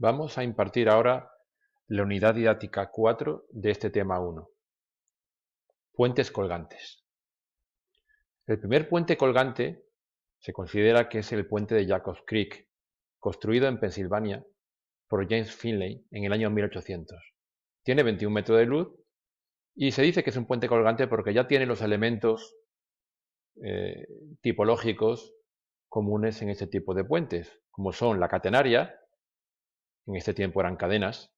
Vamos a impartir ahora la unidad didáctica 4 de este tema 1. Puentes colgantes. El primer puente colgante se considera que es el puente de Jacobs Creek, construido en Pensilvania por James Finley en el año 1800. Tiene 21 metros de luz y se dice que es un puente colgante porque ya tiene los elementos tipológicos comunes en este tipo de puentes, como son la catenaria, en este tiempo eran cadenas,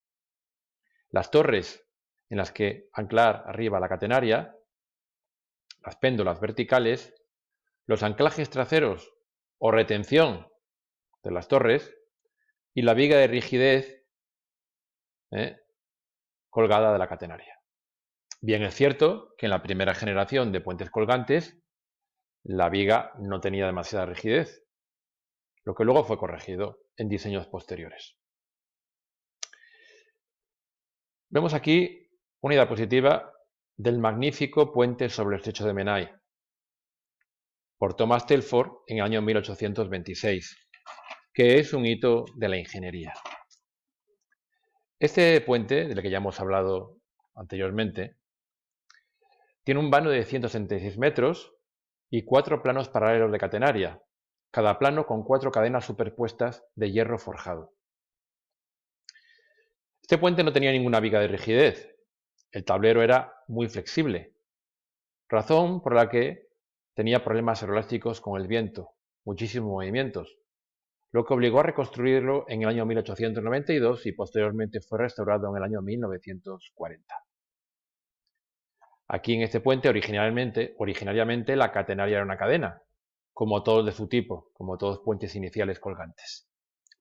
las torres en las que anclar arriba la catenaria, las péndulas verticales, los anclajes traseros o retención de las torres y la viga de rigidez colgada de la catenaria. Bien es cierto que en la primera generación de puentes colgantes la viga no tenía demasiada rigidez, lo que luego fue corregido en diseños posteriores. Vemos aquí una diapositiva del magnífico puente sobre el estrecho de Menai, por Thomas Telford en el año 1826, que es un hito de la ingeniería. Este puente, del que ya hemos hablado anteriormente, tiene un vano de 166 metros y 4 planos paralelos de catenaria, cada plano con 4 cadenas superpuestas de hierro forjado. Este puente no tenía ninguna viga de rigidez, el tablero era muy flexible, razón por la que tenía problemas aerolásticos con el viento, muchísimos movimientos, lo que obligó a reconstruirlo en el año 1892 y posteriormente fue restaurado en el año 1940. Aquí en este puente originariamente la catenaria era una cadena, como todos de su tipo, como todos puentes iniciales colgantes.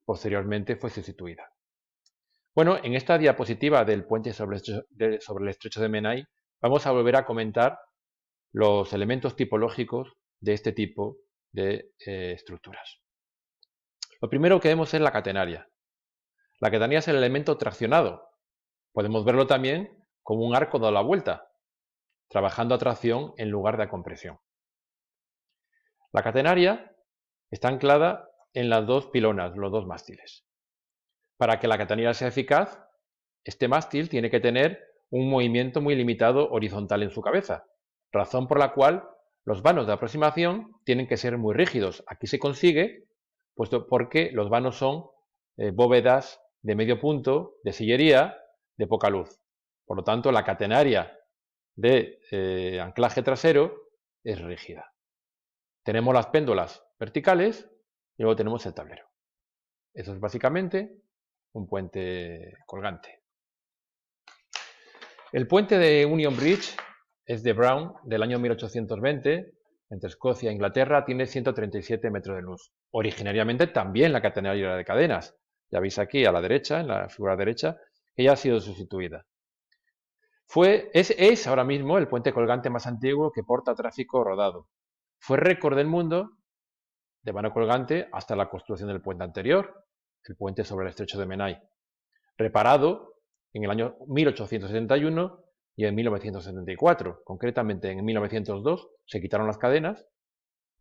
Posteriormente fue sustituida. Bueno, en esta diapositiva del puente sobre el estrecho de Menai vamos a volver a comentar los elementos tipológicos de este tipo de estructuras. Lo primero que vemos es la catenaria. La catenaria es el elemento traccionado. Podemos verlo también como un arco dado la vuelta, trabajando a tracción en lugar de a compresión. La catenaria está anclada en las dos pilonas, los dos mástiles. Para que la catenaria sea eficaz, este mástil tiene que tener un movimiento muy limitado horizontal en su cabeza, razón por la cual los vanos de aproximación tienen que ser muy rígidos. Aquí se consigue, puesto porque los vanos son bóvedas de medio punto, de sillería, de poca luz. Por lo tanto, la catenaria de anclaje trasero es rígida. Tenemos las péndulas verticales y luego tenemos el tablero. Eso es básicamente un puente colgante. El puente de Union Bridge es de Brown del año 1820, entre Escocia e Inglaterra, tiene 137 metros de luz. Originariamente también la catenaria era de cadenas. Ya veis aquí a la derecha, en la figura derecha, que ya ha sido sustituida. Es ahora mismo el puente colgante más antiguo que porta tráfico rodado. Fue récord del mundo de vano colgante hasta la construcción del puente anterior, el puente sobre el estrecho de Menai, reparado en el año 1871 y en 1974. Concretamente en 1902 se quitaron las cadenas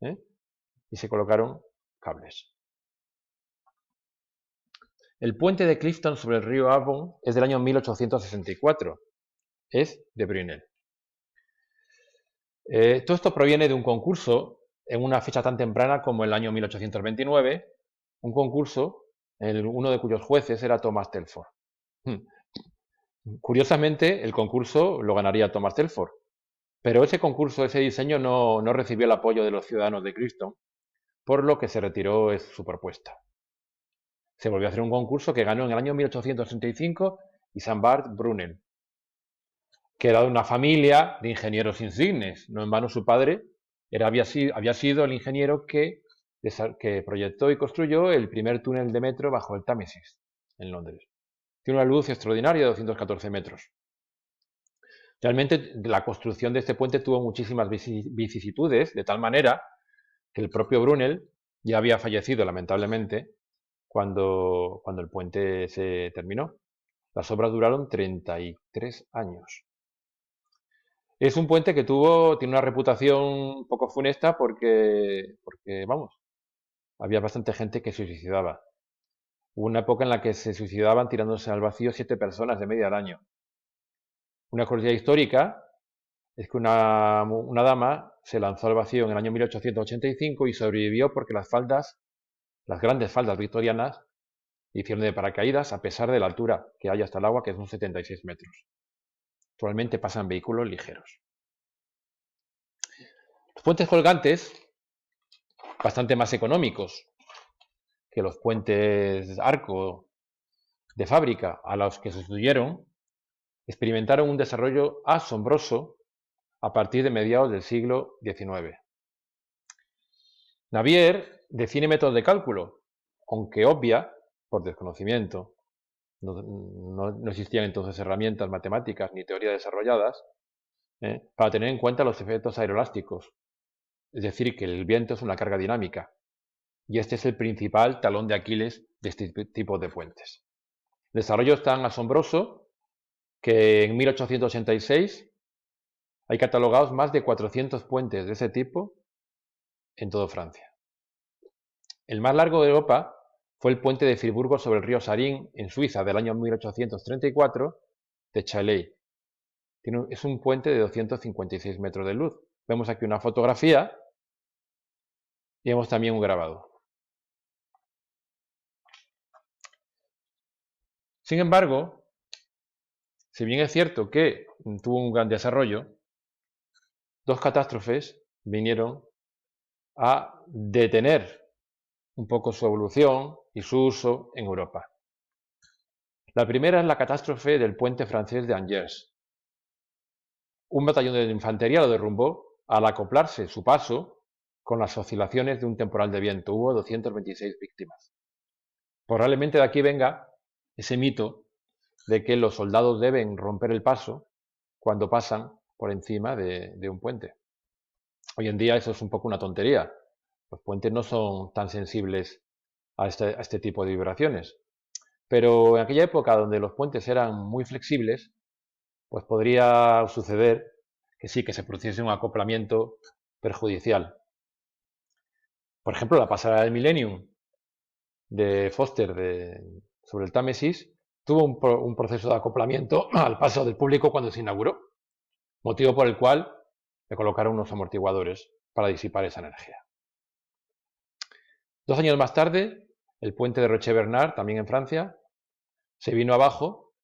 y se colocaron cables. El puente de Clifton sobre el río Avon es del año 1864. Es de Brunel. Todo esto proviene de un concurso en una fecha tan temprana como el año 1829, un concurso, uno de cuyos jueces era Thomas Telford. Curiosamente, el concurso lo ganaría Thomas Telford, pero ese concurso, ese diseño no recibió el apoyo de los ciudadanos de Clifton, por lo que se retiró su propuesta. Se volvió a hacer un concurso que ganó en el año 1835 Isambard Brunel, que era de una familia de ingenieros insignes. No en vano su padre había sido el ingeniero que proyectó y construyó el primer túnel de metro bajo el Támesis, en Londres. Tiene una luz extraordinaria de 214 metros. Realmente la construcción de este puente tuvo muchísimas vicisitudes, de tal manera que el propio Brunel ya había fallecido lamentablemente cuando el puente se terminó. Las obras duraron 33 años. Es un puente que tiene una reputación un poco funesta porque, vamos, había bastante gente que se suicidaba. Hubo una época en la que se suicidaban tirándose al vacío 7 personas de media al año. Una curiosidad histórica es que una dama se lanzó al vacío en el año 1885 y sobrevivió porque las grandes faldas victorianas, hicieron de paracaídas a pesar de la altura que hay hasta el agua, que son 76 metros. Actualmente pasan vehículos ligeros. Los puentes colgantes, bastante más económicos que los puentes arco de fábrica a los que sustituyeron, experimentaron un desarrollo asombroso a partir de mediados del siglo XIX. Navier define métodos de cálculo, aunque obvia, por desconocimiento, no existían entonces herramientas matemáticas ni teorías desarrolladas, para tener en cuenta los efectos aeroelásticos, es decir, que el viento es una carga dinámica, y este es el principal talón de Aquiles de este tipo de puentes. El desarrollo es tan asombroso que en 1886 hay catalogados más de 400 puentes de ese tipo en toda Francia. El más largo de Europa fue el puente de Friburgo sobre el río Sarin, en Suiza, del año 1834, de Chalais. Es un puente de 256 metros de luz. Vemos aquí una fotografía y vemos también un grabado. Sin embargo, si bien es cierto que tuvo un gran desarrollo, dos catástrofes vinieron a detener un poco su evolución y su uso en Europa. La primera es la catástrofe del puente francés de Angers. Un batallón de infantería lo derrumbó al acoplarse su paso con las oscilaciones de un temporal de viento. Hubo 226 víctimas. Probablemente de aquí venga ese mito de que los soldados deben romper el paso cuando pasan por encima de un puente. Hoy en día eso es un poco una tontería. Los puentes no son tan sensibles a este tipo de vibraciones. Pero en aquella época donde los puentes eran muy flexibles, pues podría suceder que sí, que se produciese un acoplamiento perjudicial. Por ejemplo, la pasarela del Millennium de Foster sobre el Támesis tuvo un proceso de acoplamiento al paso del público cuando se inauguró, motivo por el cual le colocaron unos amortiguadores para disipar esa energía. 2 años más tarde, el puente de Roche-Bernard, también en Francia, se vino abajo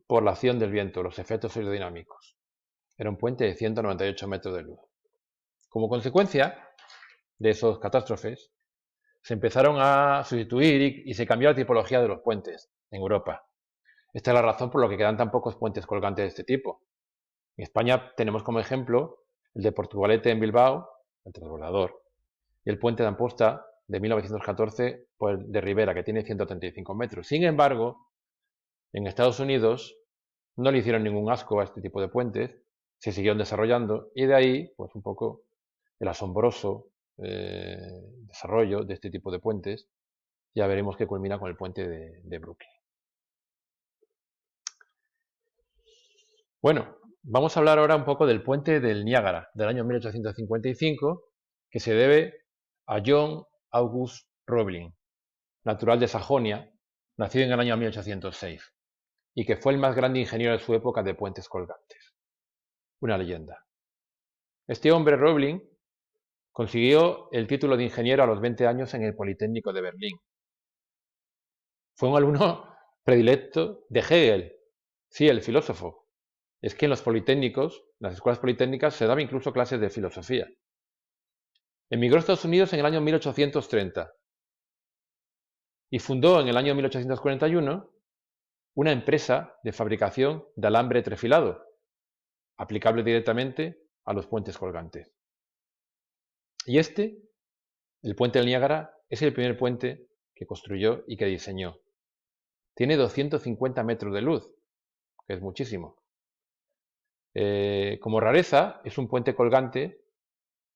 por la acción del viento, los efectos aerodinámicos. Era un puente de 198 metros de luz. Como consecuencia de esos catástrofes, se empezaron a sustituir y se cambió la tipología de los puentes en Europa. Esta es la razón por la que quedan tan pocos puentes colgantes de este tipo. En España tenemos como ejemplo el de Portugalete en Bilbao, el transbordador, y el puente de Amposta de 1914 de Rivera, que tiene 135 metros. Sin embargo, en Estados Unidos no le hicieron ningún asco a este tipo de puentes, se siguieron desarrollando y de ahí, pues un poco el asombroso desarrollo de este tipo de puentes. Ya veremos que culmina con el puente de Brooklyn. Bueno, vamos a hablar ahora un poco del puente del Niágara, del año 1855, que se debe a John August Roebling, natural de Sajonia, nacido en el año 1806, y que fue el más grande ingeniero de su época de puentes colgantes. Una leyenda. Este hombre, Roebling, consiguió el título de ingeniero a los 20 años en el Politécnico de Berlín. Fue un alumno predilecto de Hegel, sí, el filósofo. Es que en los politécnicos, en las escuelas politécnicas, se daba incluso clases de filosofía. Emigró a Estados Unidos en el año 1830 y fundó en el año 1841 una empresa de fabricación de alambre trefilado, aplicable directamente a los puentes colgantes. Y el puente del Niágara, es el primer puente que construyó y que diseñó. Tiene 250 metros de luz, que es muchísimo. Como rareza, es un puente colgante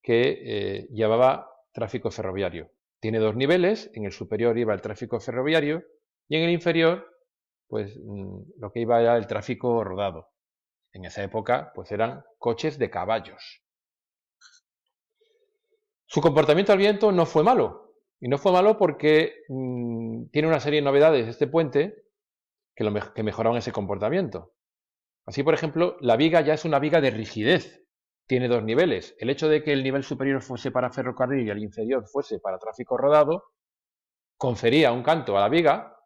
que llevaba tráfico ferroviario. Tiene 2 niveles, en el superior iba el tráfico ferroviario y en el inferior, pues lo que iba era el tráfico rodado. En esa época, pues eran coches de caballos. Su comportamiento al viento no fue malo, Y no fue malo porque tiene una serie de novedades este puente que mejoraban ese comportamiento. Así, por ejemplo, la viga ya es una viga de rigidez. Tiene dos niveles. El hecho de que el nivel superior fuese para ferrocarril y el inferior fuese para tráfico rodado, confería un canto a la viga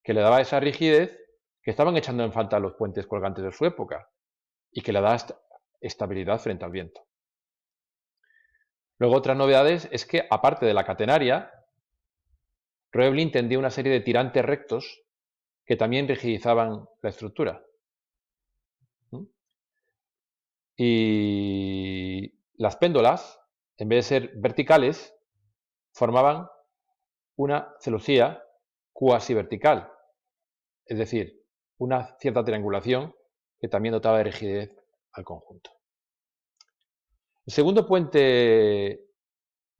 que le daba esa rigidez que estaban echando en falta los puentes colgantes de su época y que le da estabilidad frente al viento. Luego, otras novedades es que, aparte de la catenaria, Roeblin tendía una serie de tirantes rectos que también rigidizaban la estructura. Y las péndolas, en vez de ser verticales, formaban una celosía cuasi vertical, es decir, una cierta triangulación que también dotaba de rigidez al conjunto. El segundo puente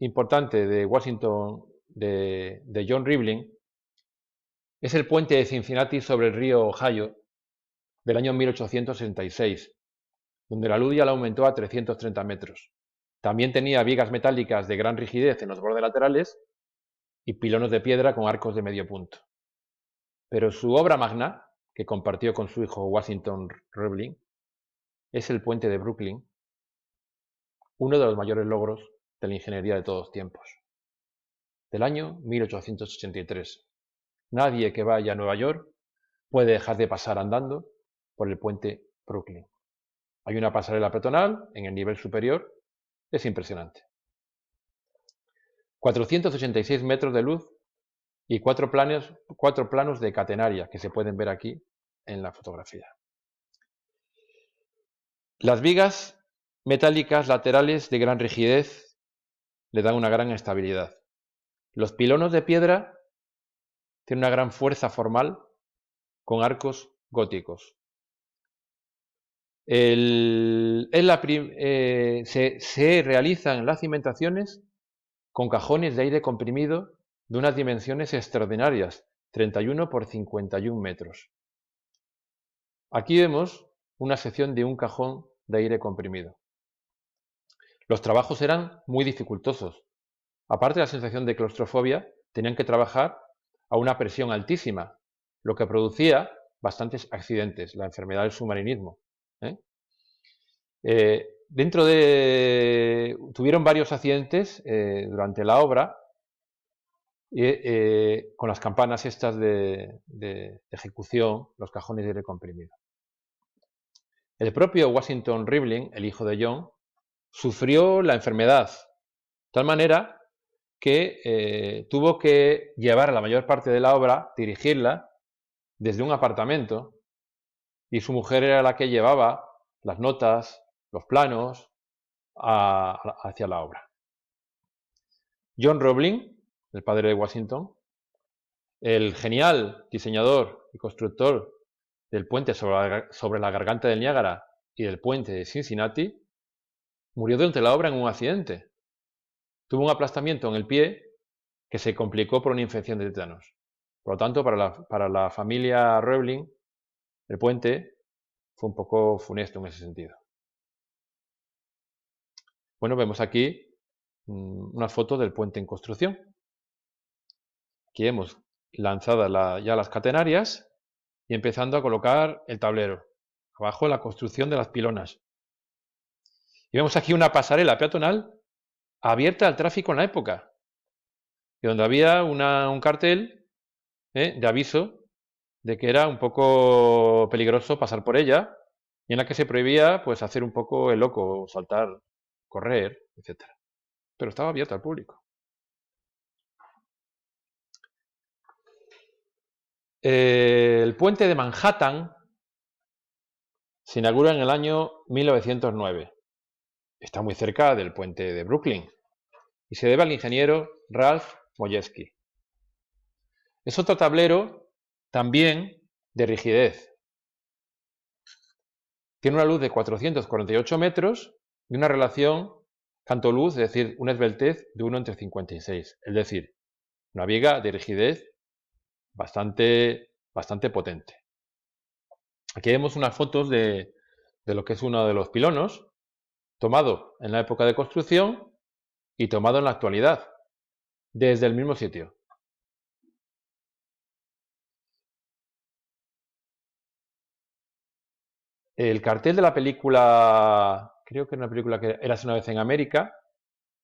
importante de Washington de John Roebling es el puente de Cincinnati sobre el río Ohio del año 1866, donde la luz ya la aumentó a 330 metros. También tenía vigas metálicas de gran rigidez en los bordes laterales y pilones de piedra con arcos de medio punto. Pero su obra magna, que compartió con su hijo Washington Roebling, es el puente de Brooklyn, uno de los mayores logros de la ingeniería de todos los tiempos, del año 1883. Nadie que vaya a Nueva York puede dejar de pasar andando por el puente Brooklyn. Hay una pasarela peatonal en el nivel superior, es impresionante. 486 metros de luz y cuatro planos de catenaria que se pueden ver aquí en la fotografía. Las vigas metálicas laterales de gran rigidez le dan una gran estabilidad. Los pilones de piedra tienen una gran fuerza formal con arcos góticos. Se realizan las cimentaciones con cajones de aire comprimido de unas dimensiones extraordinarias, 31 por 51 metros. Aquí vemos una sección de un cajón de aire comprimido. Los trabajos eran muy dificultosos. Aparte de la sensación de claustrofobia, tenían que trabajar a una presión altísima, lo que producía bastantes accidentes, la enfermedad del submarinismo. Tuvieron varios accidentes durante la obra con las campanas estas de ejecución, los cajones de aire comprimido. El propio Washington Roebling, el hijo de John, sufrió la enfermedad, de tal manera que tuvo que llevar la mayor parte de la obra, dirigirla desde un apartamento, y su mujer era la que llevaba las notas, los planos hacia la obra. John Roebling, el padre de Washington, el genial diseñador y constructor del puente sobre la garganta del Niágara y del puente de Cincinnati, murió durante la obra en un accidente. Tuvo un aplastamiento en el pie que se complicó por una infección de tétanos. Por lo tanto, para la familia Roebling, el puente fue un poco funesto en ese sentido. Bueno, vemos aquí unas fotos del puente en construcción. Aquí hemos lanzadas ya las catenarias y empezando a colocar el tablero. Abajo la construcción de las pilonas. Y vemos aquí una pasarela peatonal abierta al tráfico en la época, y donde había un cartel de aviso de que era un poco peligroso pasar por ella, y en la que se prohibía pues hacer un poco el loco, saltar, correr, etc. Pero estaba abierta al público. El puente de Manhattan se inaugura en el año 1909. Está muy cerca del puente de Brooklyn y se debe al ingeniero Ralph Modjeski. Es otro tablero también de rigidez. Tiene una luz de 448 metros y una relación canto-luz, es decir, una esbeltez de 1:56. Es decir, una viga de rigidez bastante potente. Aquí vemos unas fotos de lo que es uno de los pilonos, tomado en la época de construcción y tomado en la actualidad. desde el mismo sitio. El cartel de la película, creo que era una película que Érase una vez en América,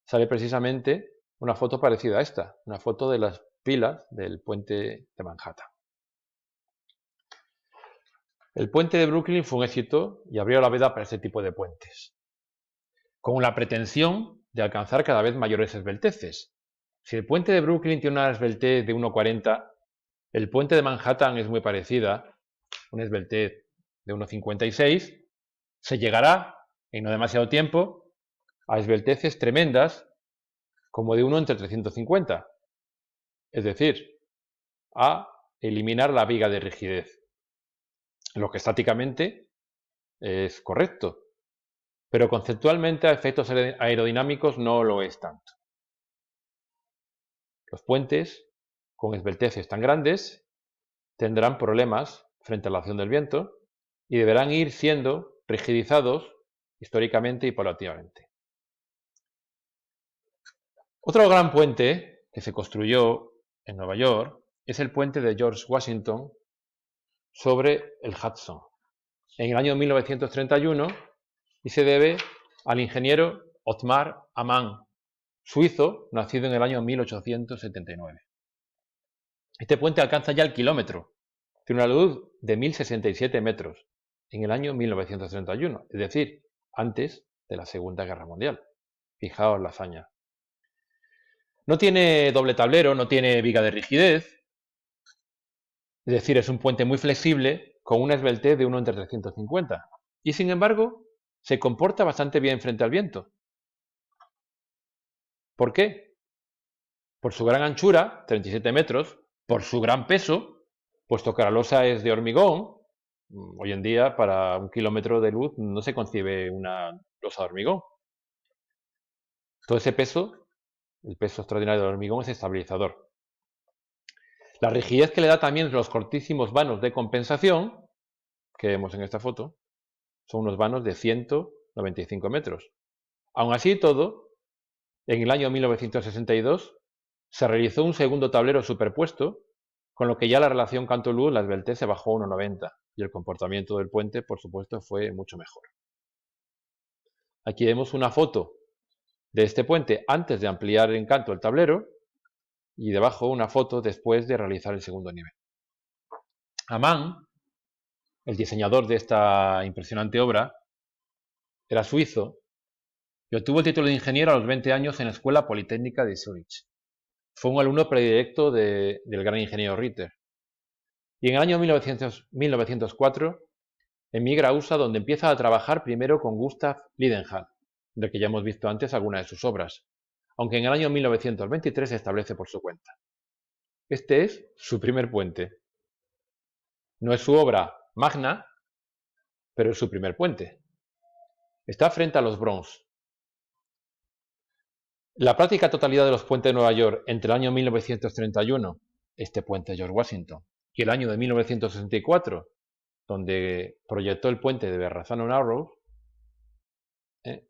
sale precisamente una foto parecida a esta, una foto de las pilas del puente de Manhattan. El puente de Brooklyn fue un éxito y abrió la veda para este tipo de puentes, con la pretensión de alcanzar cada vez mayores esbelteces. Si el puente de Brooklyn tiene una esbeltez de 1,40, el puente de Manhattan es muy parecida, una esbeltez de 1,56, se llegará, en no demasiado tiempo, a esbelteces tremendas como de 1 entre 350, es decir, a eliminar la viga de rigidez, lo que estáticamente es correcto, pero conceptualmente a efectos aerodinámicos no lo es tanto. Los puentes con esbelteces tan grandes tendrán problemas frente a la acción del viento y deberán ir siendo rigidizados históricamente y paulatinamente. Otro gran puente que se construyó en Nueva York es el puente de George Washington sobre el Hudson en el año 1931 y se debe al ingeniero Othmar Ammann, suizo, nacido en el año 1879. Este puente alcanza ya el kilómetro, tiene una luz de 1067 metros en el año 1931, es decir, antes de la Segunda Guerra Mundial. Fijaos la hazaña. No tiene doble tablero, no tiene viga de rigidez, es decir, es un puente muy flexible con una esbeltez de 1 entre 350 y sin embargo se comporta bastante bien frente al viento. ¿Por qué? Por su gran anchura, 37 metros, por su gran peso, puesto que la losa es de hormigón. Hoy en día, para 1 kilómetro de luz, no se concibe una losa de hormigón. Todo ese peso, el peso extraordinario del hormigón, es estabilizador. La rigidez que le da también los cortísimos vanos de compensación, que vemos en esta foto, son unos vanos de 195 metros. Aún así y todo, en el año 1962 se realizó un segundo tablero superpuesto, con lo que ya la relación canto-luz, la esbeltez, se bajó a 1,90 y el comportamiento del puente, por supuesto, fue mucho mejor. Aquí vemos una foto de este puente antes de ampliar en canto el tablero y debajo una foto después de realizar el segundo nivel. Ammann, el diseñador de esta impresionante obra, era suizo y obtuvo el título de ingeniero a los 20 años en la Escuela Politécnica de Zúrich. Fue un alumno predilecto del gran ingeniero Ritter. Y en el año 1904 emigra a USA, donde empieza a trabajar primero con Gustav Ledenhall, del que ya hemos visto antes algunas de sus obras, aunque en el año 1923 se establece por su cuenta. Este es su primer puente. No es su obra magna, pero es su primer puente. Está frente a los Bronx. La práctica totalidad de los puentes de Nueva York entre el año 1931, este puente de George Washington, y el año de 1964, donde proyectó el puente de Verrazano Narrows,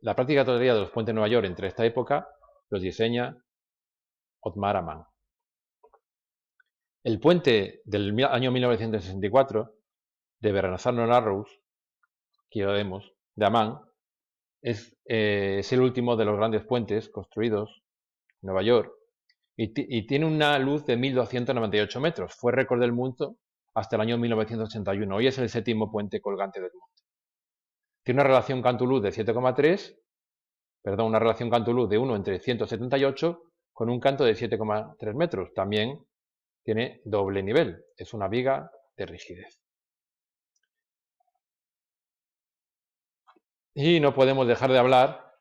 la práctica totalidad de los puentes de Nueva York entre esta época los diseña Othmar Ammann. El puente del año 1964 de Verrazano Narrows, que ya vemos, de Ammann, es el último de los grandes puentes construidos en Nueva York y tiene una luz de 1298 metros. Fue récord del mundo hasta el año 1981. Hoy es el séptimo puente colgante del mundo. Tiene una relación canto-luz de 7,3, perdón, una relación canto-luz de 1 entre 178 con un canto de 7,3 metros. También tiene doble nivel. Es una viga de rigidez. Y no podemos dejar de hablar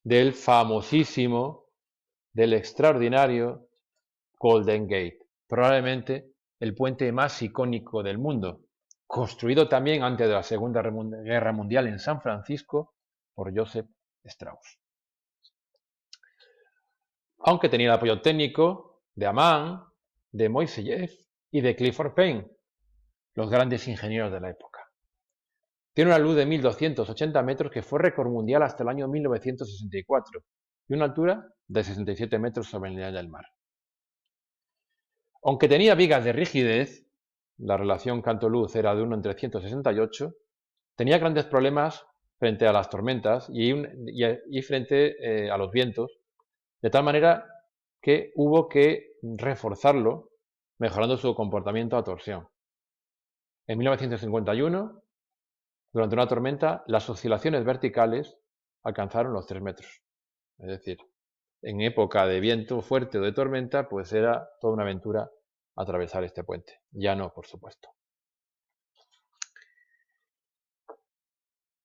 del famosísimo, del extraordinario Golden Gate, probablemente el puente más icónico del mundo, construido también antes de la Segunda Guerra Mundial en San Francisco por Joseph Strauss. Aunque tenía el apoyo técnico de Ammann, de Moisseyev y de Clifford Payne, los grandes ingenieros de la época. Tiene una luz de 1280 metros que fue récord mundial hasta el año 1964 y una altura de 67 metros sobre el nivel del mar. Aunque tenía vigas de rigidez, la relación canto-luz era de 1 en 368, tenía grandes problemas frente a las tormentas y frente a los vientos, de tal manera que hubo que reforzarlo, mejorando su comportamiento a torsión. En 1951, durante una tormenta, las oscilaciones verticales alcanzaron los 3 metros. Es decir, en época de viento fuerte o de tormenta, pues era toda una aventura atravesar este puente. Ya no, por supuesto.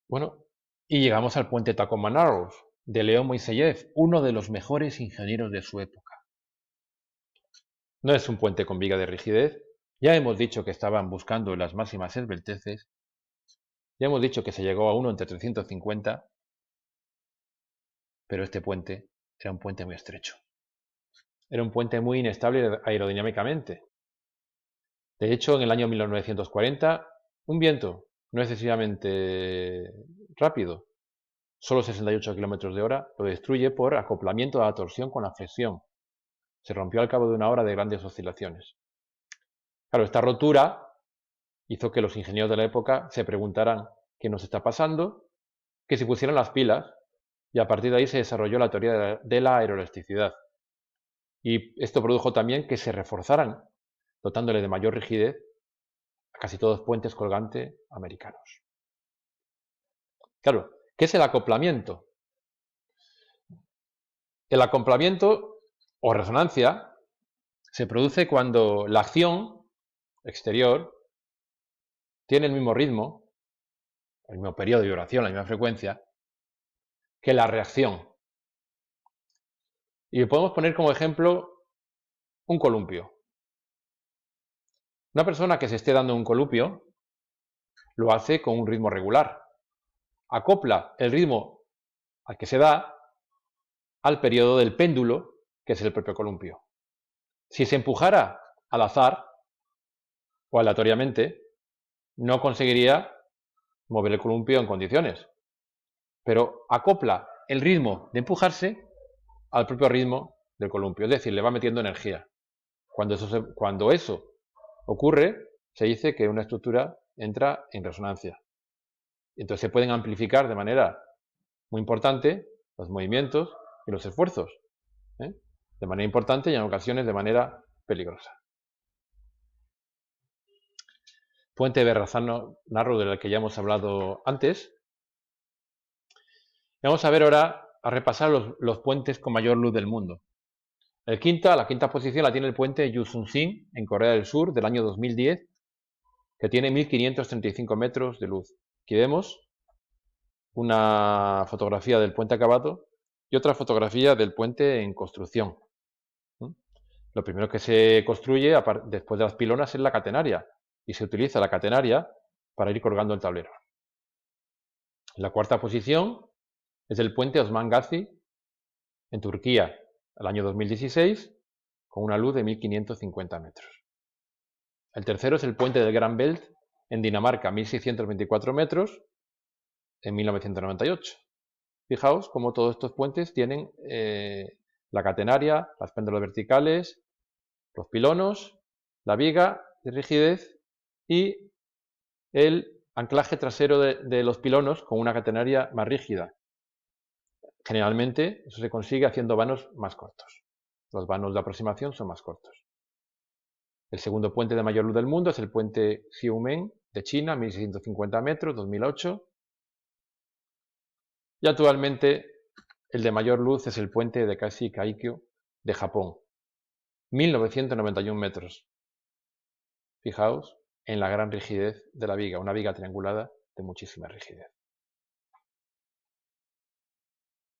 Bueno, y llegamos al puente Tacoma Narrows, de León Moiseyev, uno de los mejores ingenieros de su época. No es un puente con viga de rigidez. Ya hemos dicho que estaban buscando las máximas esbelteces. Ya hemos dicho que se llegó a 1 entre 350, pero este puente era un puente muy estrecho. Era un puente muy inestable aerodinámicamente. De hecho, en el año 1940, un viento no excesivamente rápido, solo 68 km de hora, lo destruye por acoplamiento de la torsión con la flexión. Se rompió al cabo de una hora de grandes oscilaciones. Claro, esta rotura hizo que los ingenieros de la época se preguntaran qué nos está pasando, que se pusieran las pilas, y a partir de ahí se desarrolló la teoría de la aeroelasticidad. Y esto produjo también que se reforzaran, dotándole de mayor rigidez a casi todos los puentes colgantes americanos. Claro, ¿qué es el acoplamiento? El acoplamiento o resonancia se produce cuando la acción exterior tiene el mismo ritmo, el mismo periodo de duración, la misma frecuencia, que la reacción. Y podemos poner como ejemplo un columpio. Una persona que se esté dando un columpio lo hace con un ritmo regular. Acopla el ritmo al que se da al periodo del péndulo, que es el propio columpio. Si se empujara al azar o aleatoriamente, no conseguiría mover el columpio en condiciones, pero acopla el ritmo de empujarse al propio ritmo del columpio, es decir, le va metiendo energía. Cuando eso ocurre, se dice que una estructura entra en resonancia. Entonces se pueden amplificar de manera muy importante los movimientos y los esfuerzos, de manera importante y en ocasiones de manera peligrosa. Puente Berrazano-Narro, del que ya hemos hablado antes. Vamos a ver ahora, a repasar los puentes con mayor luz del mundo. La quinta posición la tiene el puente Yusun-sin en Corea del Sur del año 2010, que tiene 1535 metros de luz. Aquí vemos una fotografía del puente acabado y otra fotografía del puente en construcción. Lo primero que se construye después de las pilonas es la catenaria, y se utiliza la catenaria para ir colgando el tablero. La cuarta posición es el puente Osman Gazi en Turquía, el año 2016, con una luz de 1550 metros. El tercero es el puente del Gran Belt en Dinamarca, 1624 metros, en 1998. Fijaos cómo todos estos puentes tienen la catenaria, las péndulas verticales, los pilonos, la viga de rigidez y el anclaje trasero de los pilonos con una catenaria más rígida. Generalmente eso se consigue haciendo vanos más cortos. Los vanos de aproximación son más cortos. El segundo puente de mayor luz del mundo es el puente Xiumen de China, 1650 metros, 2008. Y actualmente el de mayor luz es el puente de Kashi Kaikyo de Japón, 1991 metros. Fijaos en la gran rigidez de la viga, una viga triangulada de muchísima rigidez.